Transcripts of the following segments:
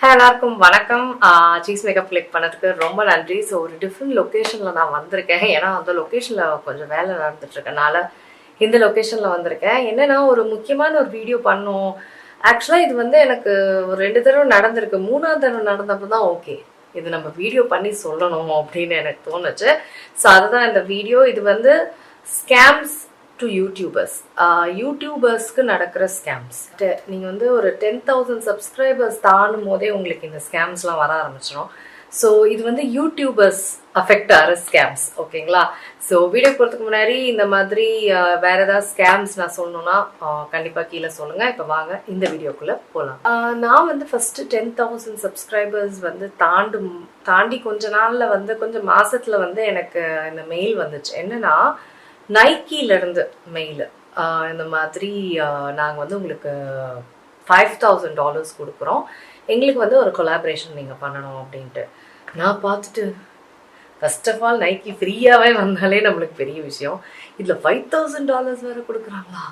எல்லாருக்கும் வணக்கம். Cheese makeup click பண்ணதுக்கு ரொம்ப நன்றி. ஸோ ஒரு டிஃப்ரெண்ட் லொக்கேஷனில் நான் வந்திருக்கேன். ஏன்னா அந்த லொக்கேஷனில் கொஞ்சம் வேலை நடந்துட்டு இருக்கனால இந்த லொக்கேஷனில் வந்திருக்கேன். என்னன்னா ஒரு முக்கியமான ஒரு வீடியோ பண்ணோம். ஆக்சுவலாக இது வந்து எனக்கு ஒரு 2 தடவை நடந்திருக்கு. 3ஆவது தடவை நடந்தப்போ தான் ஓகே இது நம்ம வீடியோ பண்ணி சொல்லணும் அப்படின்னு எனக்கு தோணுச்சு. ஸோ அதுதான் இந்த வீடியோ. இது வந்து ஸ்கேம்ஸ் டு யூடியூபர்ஸ். யூடியூபர்ஸ்க்கு நடக்கிற ஸ்கேம்ஸ். நீங்கள் வந்து ஒரு 10,000 சப்ஸ்கிரைபர்ஸ் தாண்டும் போதே உங்களுக்கு இந்த ஸ்கேம்ஸ்லாம் வர ஆரம்பிச்சிடும். ஸோ இது வந்து யூடியூபர்ஸ் அஃபெக்ட் ஆகிற ஸ்கேம்ஸ், ஓகேங்களா? ஸோ வீடியோ போகிறதுக்கு முன்னாடி இந்த மாதிரி வேற ஏதாவது ஸ்கேம்ஸ் நான் சொல்லணும்னா கண்டிப்பாக கீழே சொல்லுங்கள். இப்போ வாங்க இந்த வீடியோக்குள்ளே போகலாம். நான் வந்து ஃபஸ்ட்டு 10,000 சப்ஸ்கிரைபர்ஸ் வந்து தாண்டி கொஞ்ச நாளில் வந்து கொஞ்சம் மாதத்தில் வந்து எனக்கு இந்த மெயில் வந்துச்சு. என்னன்னா நைக்கிலேருந்து மெயில், இந்த மாதிரி நாங்கள் வந்து உங்களுக்கு $5,000 கொடுக்குறோம், எங்களுக்கு வந்து ஒரு கொலாபரேஷன் நீங்கள் பண்ணணும் அப்படின்ட்டு. நான் பார்த்துட்டு ஃபர்ஸ்ட் ஆஃப் ஆல் நைக்கி ஃப்ரீயாகவே வந்தாலே நம்மளுக்கு பெரிய விஷயம், இதில் $5,000 வேறு கொடுக்குறாங்களா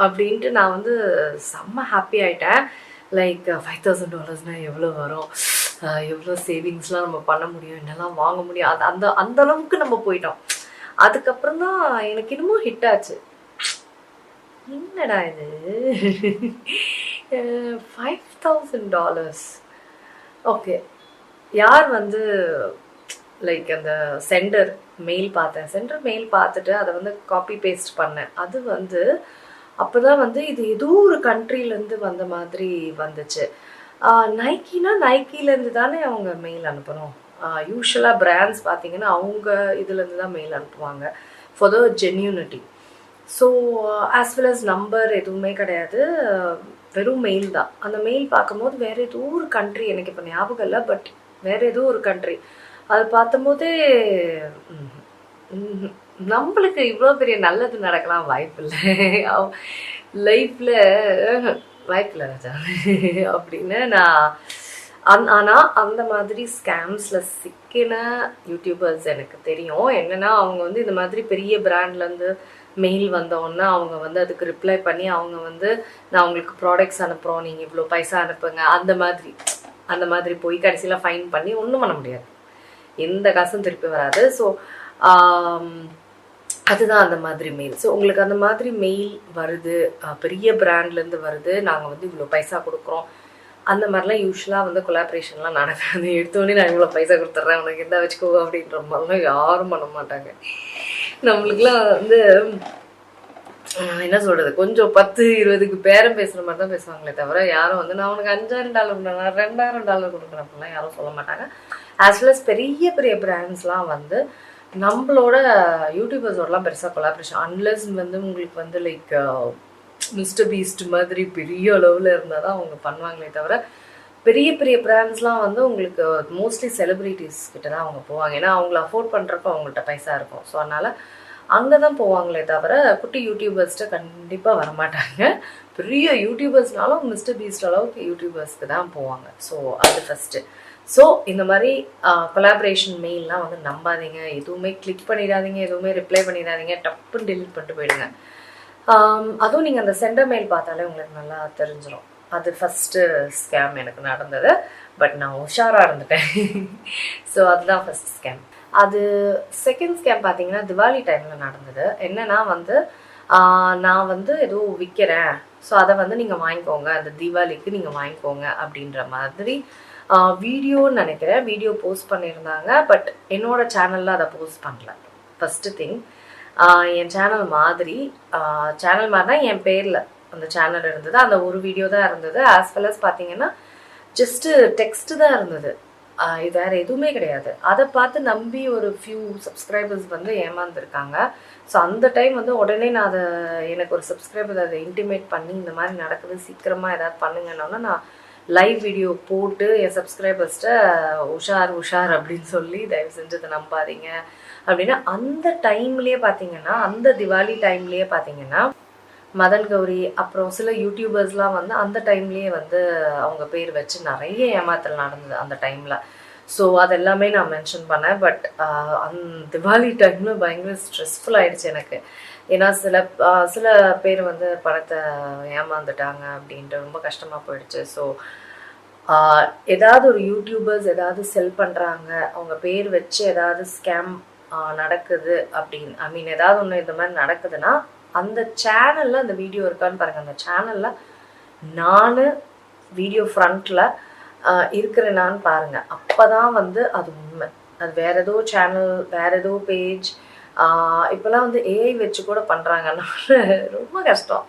அப்படின்ட்டு நான் வந்து செம்ம ஹாப்பி ஆகிட்டேன். லைக் $5,000 எவ்வளோ வரும், எவ்வளோ சேவிங்ஸ்லாம் நம்ம பண்ண முடியும், என்னெல்லாம் வாங்க முடியும், அந்த அளவுக்கு நம்ம போயிட்டோம். அதுக்கப்புறம் தான் எனக்கு இன்னமும் ஹிட் ஆச்சு. என்னடா இது $5,000. ஓகே, யார் வந்து லைக் அந்த சென்டர் மெயில் பார்த்துட்டு அதை வந்து காப்பி பேஸ்ட் பண்ணேன். அது வந்து அப்போதான் வந்து இது ஏதோ ஒரு கண்ட்ரிலேருந்து வந்த மாதிரி வந்துச்சு. நைக்கிலேருந்து தானே அவங்க மெயில் அனுப்பணும். யூஸ்வலாக பிராண்ட்ஸ் பார்த்தீங்கன்னா அவங்க இதுலேருந்து தான் மெயில் அனுப்புவாங்க for the genuinity. So as well as number எதுவுமே கிடையாது, வெறும் மெயில் தான். அந்த மெயில் பார்க்கும்போது வேறு ஏதோ ஒரு கண்ட்ரி, எனக்கு இப்போ ஞாபகம் இல்லை, பட் வேறு ஏதோ ஒரு கண்ட்ரி. அது பார்த்தம்போதே நம்மளுக்கு இவ்வளோ பெரிய நல்லது நடக்கலாம் வாய்ப்பில்லை லைஃப்பில், வாய்ப்பில்லை ராஜா அப்படின்னு நான் ஆனால் அந்த மாதிரி ஸ்கேம்ஸில் சிக்கின யூடியூபர்ஸ் எனக்கு தெரியும். என்னென்னா அவங்க வந்து இந்த மாதிரி பெரிய பிராண்ட்லேருந்து மெயில் வந்தோன்னா அவங்க வந்து அதுக்கு ரிப்ளை பண்ணி அவங்க வந்து நான் உங்களுக்கு ப்ராடக்ட்ஸ் அனுப்புகிறோம், நீங்கள் இவ்வளோ பைசா அனுப்புங்க, அந்த மாதிரி போய் கடைசியில் ஃபைன் பண்ணி ஒன்றும் பண்ண முடியாது, எந்த காசும் திருப்பி வராது. ஸோ அதுதான் அந்த மாதிரி மெயில். ஸோ உங்களுக்கு அந்த மாதிரி மெயில் வருது, பெரிய பிராண்ட்லேருந்து வருது, நாங்கள் வந்து இவ்வளோ பைசா கொடுக்குறோம், அந்த மாதிரிலாம் யூஸ்வலாக வந்து கொலாபரேஷன்லாம் நடக்காது. எடுத்தோடனே நான் இவ்வளோ பைசா கொடுத்துட்றேன் உனக்கு எந்த வச்சுக்கோ அப்படின்ற மாதிரிலாம் யாரும் பண்ண மாட்டாங்க. நம்மளுக்குலாம் வந்து என்ன சொல்கிறது, கொஞ்சம் 10-20க்கு பேரம் பேசுகிற மாதிரி தான் பேசுவாங்களே தவிர யாரும் வந்து நான் உனக்கு $5,000 கொடுக்குறேன், $2,000 கொடுக்குறேன் அப்படிலாம் யாரும் சொல்ல மாட்டாங்க. ஆஸ் வெல் அஸ் பெரிய பெரிய பிராண்ட்ஸ்லாம் வந்து நம்மளோட யூடியூபர்ஸோடலாம் பெருசாக கொலாபரேஷன் அன்லெஸ் வந்து உங்களுக்கு வந்து லைக் மிஸ்டர் பீஸ்ட் மாதிரி பெரிய அளவில் இருந்தால் தான் அவங்க பண்ணுவாங்களே தவிர பெரிய பெரிய பிராண்ட்ஸ்லாம் வந்து உங்களுக்கு மோஸ்ட்லி செலிப்ரிட்டிஸ் கிட்ட தான் அவங்க போவாங்க. ஏன்னா அவங்கள அஃபோர்ட் பண்ணுறப்ப அவங்கள்ட்ட பைசா இருக்கும். ஸோ அதனால் அங்கே தான் போவாங்களே தவிர குட்டி யூடியூபர்ஸ்கிட்ட கண்டிப்பாக வரமாட்டாங்க. பெரிய யூடியூபர்ஸ்னாலும் மிஸ்டர் பீஸ்ட் அளவுக்கு யூடியூபர்ஸ்க்கு தான் போவாங்க. ஸோ அது ஃபஸ்ட்டு. ஸோ இந்த மாதிரி கொலாபரேஷன் மெயிலெலாம் வந்து நம்பாதீங்க, எதுவுமே கிளிக் பண்ணிடாதீங்க, எதுவுமே ரிப்ளை பண்ணிடாதீங்க, டப்புன்னு டெலிட் பண்ணிட்டு போயிடுங்க. அதுவும் நீங்கள் அந்த சென்டர் மெயில் பார்த்தாலே உங்களுக்கு நல்லா தெரிஞ்சிடும். அது ஃபஸ்ட்டு ஸ்கேம் எனக்கு நடந்தது. பட் நான் உஷாராக இருந்துட்டேன். ஸோ அதுதான் ஃபஸ்ட் ஸ்கேம். அது செகண்ட் ஸ்கேம் பார்த்தீங்கன்னா திவாலி டைமில் நடந்தது. என்னன்னா வந்து நான் வந்து ஏதோ விற்கிறேன், ஸோ அதை வந்து நீங்கள் வாங்கிக்கோங்க, அந்த தீபாவளிக்கு நீங்கள் வாங்கிக்கோங்க அப்படின்ற மாதிரி வீடியோன்னு நினைக்கிறேன், வீடியோ போஸ்ட் பண்ணியிருந்தாங்க. பட் என்னோட சேனலில் அதை போஸ்ட் பண்ணல. ஃபஸ்ட்டு திங், என் சேனல் மாதிரினா என் பேரில் அந்த சேனல் இருந்தது, அந்த ஒரு வீடியோ தான் இருந்தது. ஆஸ் வெல் அஸ் பார்த்தீங்கன்னா ஜஸ்ட்டு டெக்ஸ்ட்டு தான் இருந்தது, இது வேறு எதுவுமே கிடையாது. அதை பார்த்து நம்பி ஒரு ஃபியூ சப்ஸ்கிரைபர்ஸ் வந்து ஏமாந்துருக்காங்க. ஸோ அந்த டைம் வந்து உடனே நான் அதை எனக்கு ஒரு சப்ஸ்கிரைபர் அதை இன்டிமேட் பண்ணி இந்த மாதிரி நடக்குது, சீக்கிரமாக ஏதாவது பண்ணுங்கன்னா நான் லைவ் வீடியோ போட்டு என் சப்ஸ்கிரைபர்ஸ்கிட்ட உஷார் அப்படின்னு சொல்லி தயவு செஞ்சு அதை நம்பாதீங்க அப்படின்னா அந்த டைம்லேயே பார்த்தீங்கன்னா, அந்த திவாலி டைம்லேயே பார்த்தீங்கன்னா மதன் கௌரி அப்புறம் சில யூடியூபர்ஸ்லாம் வந்து அந்த டைம்லேயே வந்து அவங்க பேர் வச்சு நிறைய ஏமாத்தல் நடந்தது அந்த டைமில். ஸோ அது எல்லாமே நான் மென்ஷன் பண்ணேன். பட் திவாலி டைமில் பயங்கர ஸ்ட்ரெஸ்ஃபுல் ஆகிடுச்சு எனக்கு. ஏன்னா சில பேர் வந்து பணத்தை ஏமாந்துட்டாங்க அப்படின்ட்டு ரொம்ப கஷ்டமாக போயிடுச்சு. ஸோ ஏதாவது ஒரு யூடியூபர்ஸ் ஏதாவது செல் பண்ணுறாங்க, அவங்க பேர் வச்சு ஏதாவது ஸ்கேம் நடக்குது அப்படின்னு, ஐ மீன் ஏதாவது ஒன்று இந்த மாதிரி நடக்குதுன்னா அந்த சேனலில் அந்த வீடியோ இருக்கான்னு பாருங்கள். அந்த சேனலில் நான் வீடியோ ஃப்ரண்ட்டில் இருக்கிறேனான்னு பாருங்கள். அப்போ தான் வந்து அது உண்மை. அது வேறு ஏதோ சேனல், வேறு ஏதோ பேஜ், இப்போலாம் வந்து ஏஐ வச்சு கூட பண்ணுறாங்கன்னால ரொம்ப கஷ்டம்.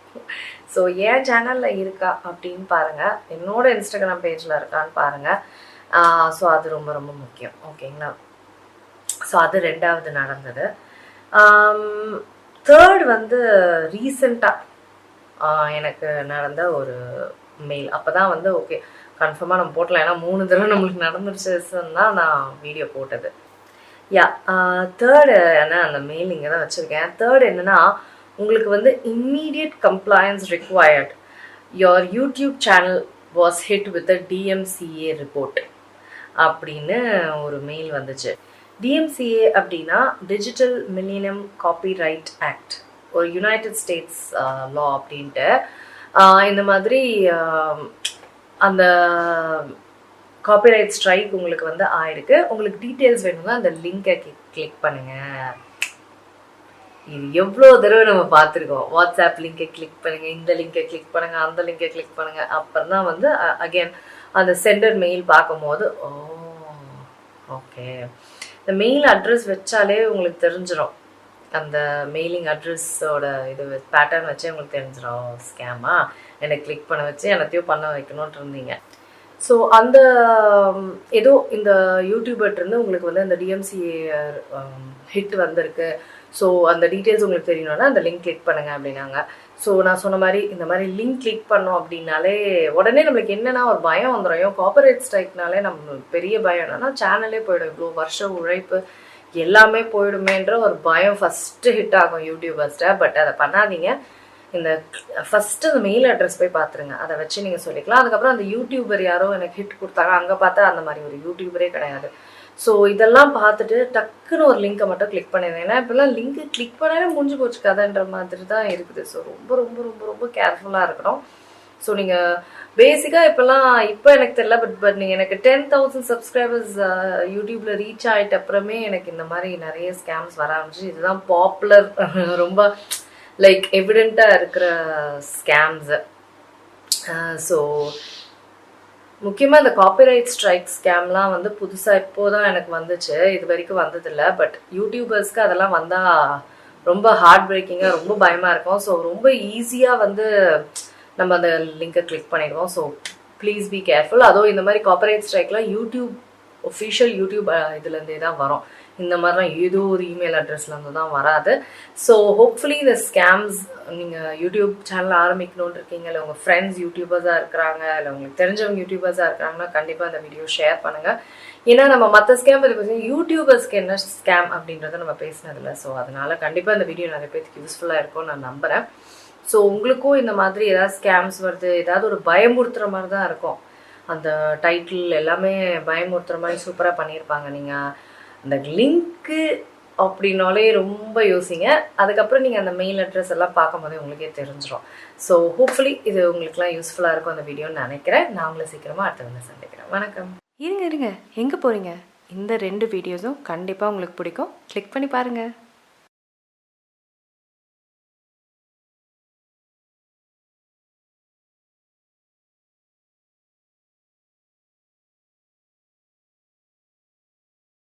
ஸோ என் சேனலில் இருக்கா அப்படின்னு பாருங்கள், என்னோட இன்ஸ்டாகிராம் பேஜில் இருக்கான்னு பாருங்கள். ஸோ அது ரொம்ப ரொம்ப முக்கியம். ஓகேங்களா? ஸோ அது 2வது நடந்தது. 3rd வந்து ரீசெண்டாக எனக்கு நடந்த ஒரு மெயில். அப்போ தான் வந்து ஓகே கன்ஃபார்மாக நம்ம போட்டலாம், ஏன்னா 3 தடவை நம்மளுக்கு நடந்துருச்சுன்னு தான் நான் வீடியோ போட்டது. யா 3rd ஏன்னா அந்த மெயில் இங்கே தான் வச்சுருக்கேன். 3rd என்னென்னா, உங்களுக்கு வந்து immediate compliance required, your YouTube channel was hit with a DMCA report அப்படின்னு ஒரு மெயில் வந்துச்சு. DMCA அப்படின்னா டிஜிட்டல் மில்லினியம் காப்பிரைட் ஆக்ட், ஒரு யுனைடெட் ஸ்டேட்ஸ் லா அப்படின்ட்டு. இந்த மாதிரி அந்த காப்பிரைட் ஸ்ட்ரைக் உங்களுக்கு வந்து ஆயிருக்கு. உங்களுக்கு டீட்டெயில்ஸ் வேணும்னா அந்த லிங்கை கிளிக் பண்ணுங்க. இது எவ்வளோ தடவை நம்ம பார்த்துருக்கோம். வாட்ஸ்அப் லிங்கை கிளிக் பண்ணுங்க, இந்த லிங்கை கிளிக் பண்ணுங்க, அந்த லிங்கை கிளிக் பண்ணுங்க. அப்புறம் தான் வந்து அகெயின் அந்த சென்டர் மெயில் பார்க்கும்போது ஓகே, இந்த மெயில் அட்ரஸ் வச்சாலே உங்களுக்கு தெரிஞ்சிடும். அந்த மெயிலிங் அட்ரஸோட இது பேட்டர்ன் வச்சே உங்களுக்கு தெரிஞ்சிடும் ஸ்கேமா. என்னை கிளிக் பண்ண வச்சு என்னத்தையும் பண்ண வைக்கணும்னு இருந்தீங்க. ஸோ அந்த ஏதோ இந்த யூடியூபர்லேருந்து உங்களுக்கு வந்து அந்த DMCA ஹிட் வந்திருக்கு. ஸோ அந்த டீட்டெயில்ஸ் உங்களுக்கு தெரியணும்னா அந்த லிங்க் கிளிக் பண்ணுங்க அப்படின்னாங்க. ஸோ நான் சொன்ன மாதிரி இந்த மாதிரி லிங்க் கிளிக் பண்ணோம் அப்படின்னாலே உடனே நம்மளுக்கு என்னென்னா ஒரு பயம் வந்துடும். காப்பரேட் ஸ்ட்ரைக்னாலே நம்ம பெரிய பயம் என்னன்னா சேனலே போயிடும், இவ்வளோ வருஷம் உழைப்பு எல்லாமே போயிடுமேன்ற ஒரு பயம் ஃபஸ்ட்டு ஹிட் ஆகும் யூடியூபர்ஸ்ட்டை. பட் அதை பண்ணாதீங்க. இந்த ஃபஸ்ட்டு அந்த மெயில் அட்ரஸ் போய் பார்த்துருங்க, அதை வச்சு நீங்கள் சொல்லிக்கலாம். அதுக்கப்புறம் அந்த யூடியூபர் யாரோ எனக்கு ஹிட் கொடுத்தாங்க, அங்கே பார்த்தா அந்த மாதிரி ஒரு யூடியூபரே கிடையாது. ஸோ இதெல்லாம் பார்த்துட்டு டக்குன்னு ஒரு லிங்கை மட்டும் கிளிக் பண்ணிடுங்க. ஏன்னா இப்போல்லாம் லிங்க்கு கிளிக் பண்ணாலே முடிஞ்சு போச்சு கதைன்ற மாதிரி தான் இருக்குது. ஸோ ரொம்ப ரொம்ப ரொம்ப ரொம்ப கேர்ஃபுல்லாக இருக்கணும். ஸோ நீங்கள் பேசிக்காக இப்போ எனக்கு தெரியல, பட் நீங்கள் எனக்கு 10,000 சப்ஸ்கிரைபர்ஸ் யூடியூப்பில் ரீச் ஆகிட்ட அப்புறமே எனக்கு இந்த மாதிரி நிறைய ஸ்கேம்ஸ் வர ஆரம்பிச்சு. இதுதான் பாப்புலர் ரொம்ப லைக் எவிடெண்ட்டாக இருக்கிற ஸ்கேம்ஸு. ஸோ முக்கியமாக இந்த காப்பிரைட் ஸ்ட்ரைக் ஸ்கேம்லாம் வந்து புதுசாக இப்போதான் எனக்கு வந்துச்சு, இது வரைக்கும் வந்ததில்லை. பட் யூடியூபர்ஸ்க்கு அதெல்லாம் வந்தால் ரொம்ப ஹார்ட் பிரேக்கிங்காக ரொம்ப பயமாக இருக்கும். ஸோ ரொம்ப ஈஸியாக வந்து நம்ம அந்த லிங்கை கிளிக் பண்ணிடுவோம். So please be careful. அதுவும் இந்த மாதிரி காப்பிரைட் ஸ்ட்ரைக்லாம் யூடியூப் ஒஃபிஷியல் யூடியூப் இதுலேருந்தே தான் வரும். இந்த மாதிரிலாம் ஏதோ ஒரு இமெயில் அட்ரஸ்லேருந்து தான் வராது. ஸோ ஹோப்ஃபுல்லி இந்த ஸ்கேம்ஸ், நீங்கள் யூடியூப் சேனல் ஆரம்பிக்கணும்னு இருக்கீங்க, இல்லை உங்கள் ஃப்ரெண்ட்ஸ் யூடியூபர்ஸாக இருக்கிறாங்க, இல்லை உங்களுக்கு தெரிஞ்சவங்க யூடியூபர்ஸாக இருக்கிறாங்கன்னா கண்டிப்பாக இந்த வீடியோ ஷேர் பண்ணுங்கள். ஏன்னா நம்ம மற்ற ஸ்கேம் பற்றி பார்த்தீங்கன்னா யூடியூபர்ஸ்க்கு என்ன ஸ்கேம் அப்படின்றத நம்ம பேசினதில்லை. ஸோ அதனால் கண்டிப்பாக இந்த வீடியோ நிறைய பேருக்கு யூஸ்ஃபுல்லாக இருக்கும்னு நான் நம்புகிறேன். ஸோ உங்களுக்கும் இந்த மாதிரி ஏதாவது ஸ்கேம்ஸ் வருது, ஏதாவது ஒரு பயமுறுத்துகிற மாதிரி தான் இருக்கும். அந்த டைட்டில் எல்லாமே பயமுறுத்துகிற மாதிரி சூப்பராக பண்ணியிருப்பாங்க. நீங்கள் அந்த லிங்க்கு அப்படின்னாலே ரொம்ப யோசிங்க. அதுக்கப்புறம் நீங்கள் அந்த மெயில் அட்ரஸ் எல்லாம் பார்க்கும்போதே உங்களுக்கே தெரிஞ்சிடும். ஸோ ஹோப்ஃபுல்லி இது உங்களுக்குலாம் யூஸ்ஃபுல்லாக இருக்கும் அந்த வீடியோன்னு நினைக்கிறேன். நான் உங்களை சீக்கிரமாக அடுத்த வந்து சந்திக்கிறேன். வணக்கம். இருங்க எங்கே போகிறீங்க? இந்த 2 வீடியோஸும் கண்டிப்பாக உங்களுக்கு பிடிக்கும். கிளிக் பண்ணி பாருங்கள்.